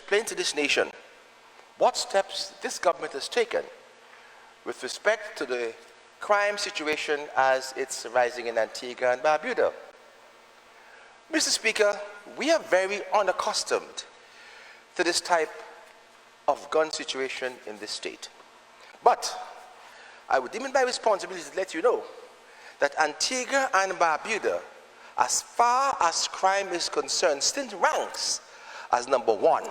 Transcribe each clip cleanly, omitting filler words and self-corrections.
explain to this nation what steps this government has taken with respect to the crime situation as it's rising in Antigua and Barbuda. Mr. Speaker, we are very unaccustomed to this type of gun situation in this state. But I would deem it my responsibility to let you know that Antigua and Barbuda, as far as crime is concerned, still ranks as #1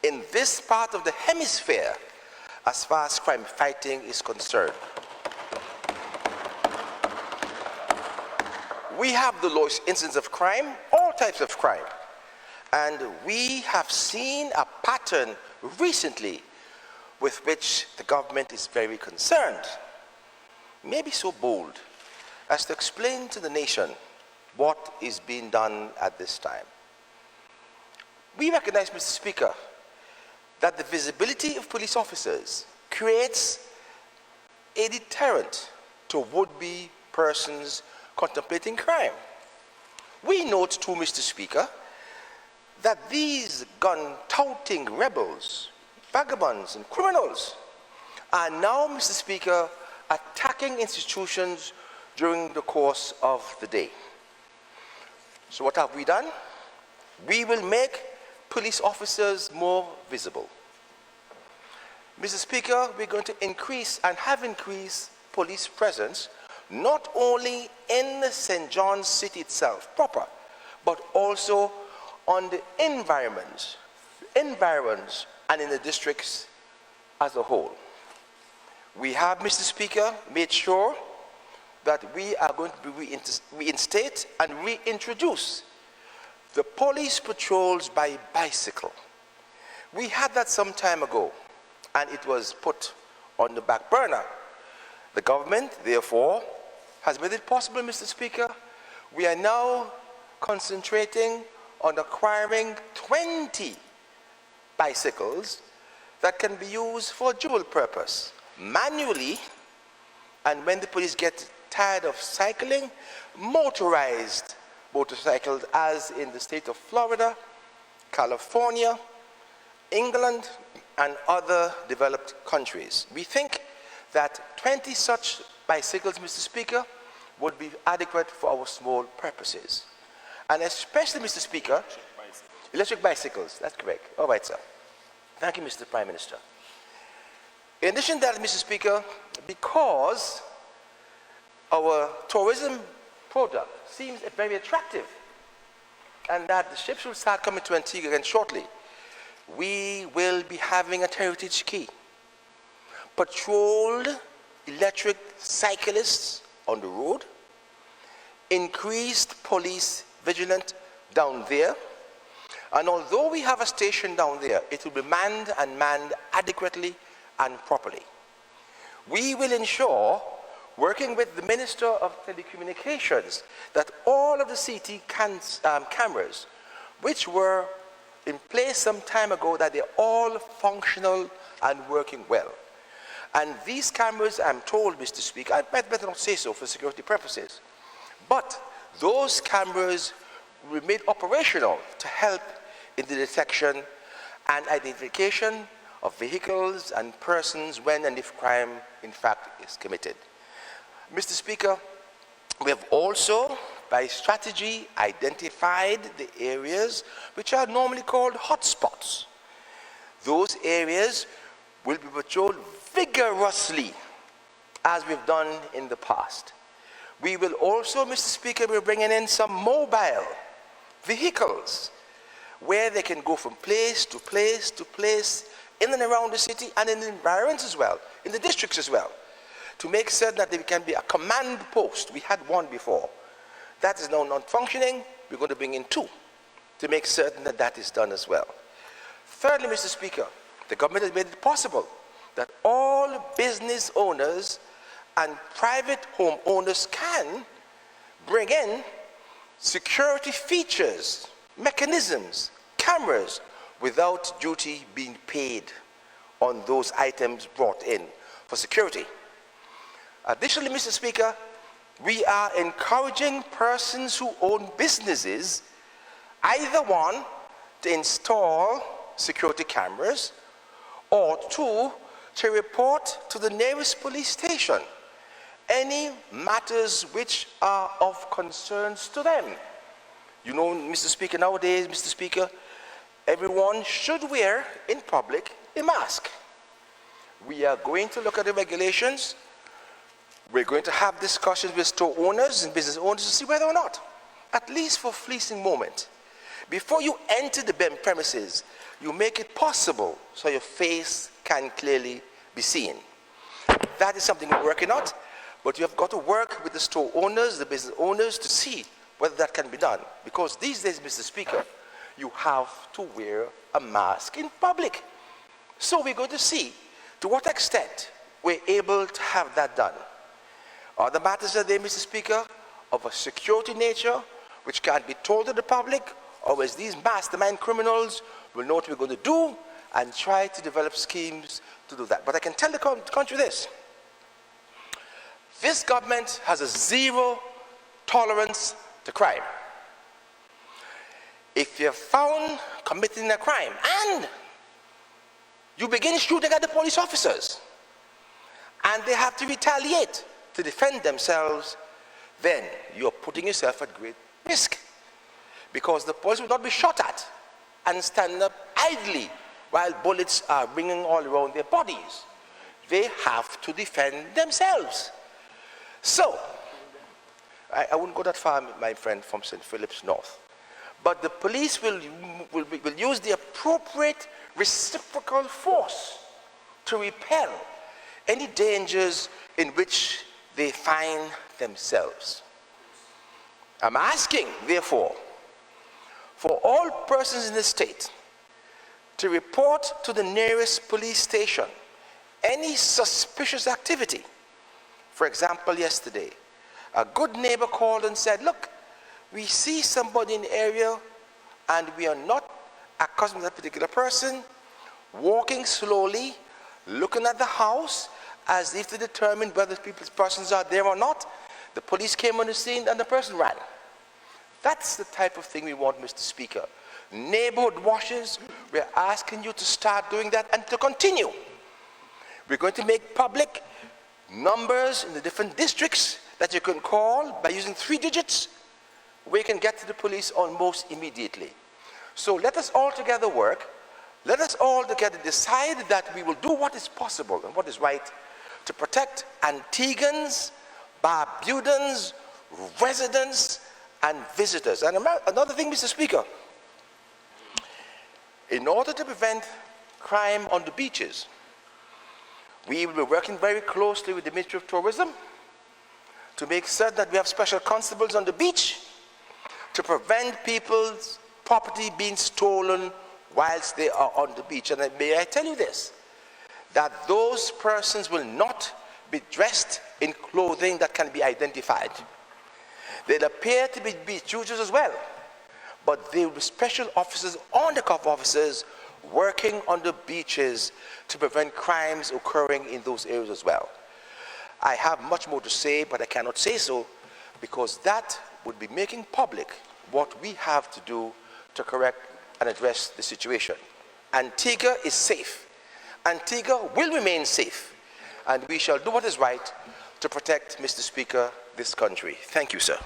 in this part of the hemisphere as far as crime fighting is concerned. We have the lowest incidence of crime, all types of crime. And we have seen a pattern recently with which the government is very concerned. Maybe so bold as to explain to the nation what is being done at this time. We recognize, Mr. Speaker, that the visibility of police officers creates a deterrent to would-be persons contemplating crime. We note too, Mr. Speaker, that these gun-touting rebels, vagabonds and criminals are now, Mr. Speaker, attacking institutions during the course of the day. So what have we done? We will make police officers more visible. Mr. Speaker, we're going to increase and have increased police presence not only in the St. John's City itself proper, but also on the environs, and in the districts as a whole. We have, Mr. Speaker, made sure that we are going to reinstate and reintroduce the police patrols by bicycle. We had that some time ago, and it was put on the back burner. The government, therefore, has made it possible, Mr. Speaker. We are now concentrating on acquiring 20 bicycles that can be used for dual purpose, manually, and when the police get tired of cycling, motorized motorcycles, as in the state of Florida, California, England, and other developed countries. We think that 20 such bicycles, Mr. Speaker, would be adequate for our small purposes. And especially, Mr. Speaker, electric bicycles, that's correct. All right, sir. Thank you, Mr. Prime Minister. In addition to that, Mr. Speaker, because our tourism product seems very attractive, and that the ships will start coming to Antigua again shortly, we will be having a heritage key. Patrolled electric cyclists on the road, increased police vigilance down there, and although we have a station down there, it will be manned and manned adequately and properly. We will ensure, working with the Minister of Telecommunications, that all of the CT cameras, which were in place some time ago, that they're all functional and working well. And these cameras, I'm told, Mr. Speaker, I better not say so for security purposes, but those cameras will be made operational to help in the detection and identification of vehicles and persons when and if crime, in fact, is committed. Mr. Speaker, we have also, by strategy, identified the areas which are normally called hotspots. Those areas will be patrolled vigorously, as we've done in the past. We will also, Mr. Speaker, be bringing in some mobile vehicles where they can go from place to place to place in and around the city and in the environs as well, in the districts as well, to make certain that there can be a command post. We had one before. That is now not functioning. We're going to bring in 2 to make certain that that is done as well. Thirdly, Mr. Speaker, the government has made it possible that all business owners and private home owners can bring in security features, mechanisms, cameras, without duty being paid on those items brought in for security. Additionally, Mr. Speaker, we are encouraging persons who own businesses, either one, to install security cameras, or 2, to report to the nearest police station any matters which are of concerns to them. You know, Mr. Speaker, nowadays, Mr. Speaker, everyone should wear in public a mask. We are going to look at the regulations. We're going to have discussions with store owners and business owners to see whether or not, at least for fleeting moment, before you enter the premises, you make it possible so your face can clearly be seen. That is something we're working on, but you have got to work with the store owners, the business owners, to see whether that can be done. Because these days, Mr. Speaker, you have to wear a mask in public. So we're going to see to what extent we're able to have that done. Are the matters are there, Mr. Speaker, of a security nature, which can't be told to the public, or as these mastermind criminals will know what we're going to do and try to develop schemes to do that. But I can tell the country this. This government has a zero tolerance to crime. If you're found committing a crime and you begin shooting at the police officers and they have to retaliate to defend themselves, then you're putting yourself at great risk, because the police will not be shot at and stand up idly while bullets are ringing all around their bodies. They have to defend themselves. So, I wouldn't go that far, my friend, from St. Philip's North, but the police will use the appropriate reciprocal force to repel any dangers in which they find themselves. I'm asking, therefore, for all persons in the state to report to the nearest police station any suspicious activity. For example, yesterday, a good neighbor called and said, look, we see somebody in the area and we are not accustomed to that particular person, walking slowly, looking at the house as if to determine whether persons are there or not. The police came on the scene and the person ran. That's the type of thing we want, Mr. Speaker. Neighborhood watches, we're asking you to start doing that and to continue. We're going to make public numbers in the different districts that you can call by using 3 digits, where you can get to the police almost immediately. So let us all together work. Let us all together decide that we will do what is possible and what is right to protect Antiguans, Barbudans, residents, and visitors. And another thing, Mr. Speaker, in order to prevent crime on the beaches, we will be working very closely with the Ministry of Tourism to make certain that we have special constables on the beach to prevent people's property being stolen whilst they are on the beach. And may I tell you this, that those persons will not be dressed in clothing that can be identified. They'll appear to be beach users as well, but they will be special officers, undercover officers, working on the beaches to prevent crimes occurring in those areas as well. I have much more to say, but I cannot say so, because that would be making public what we have to do to correct and address the situation. Antigua is safe. Antigua will remain safe, and we shall do what is right to protect, Mr. Speaker, this country. Thank you, sir.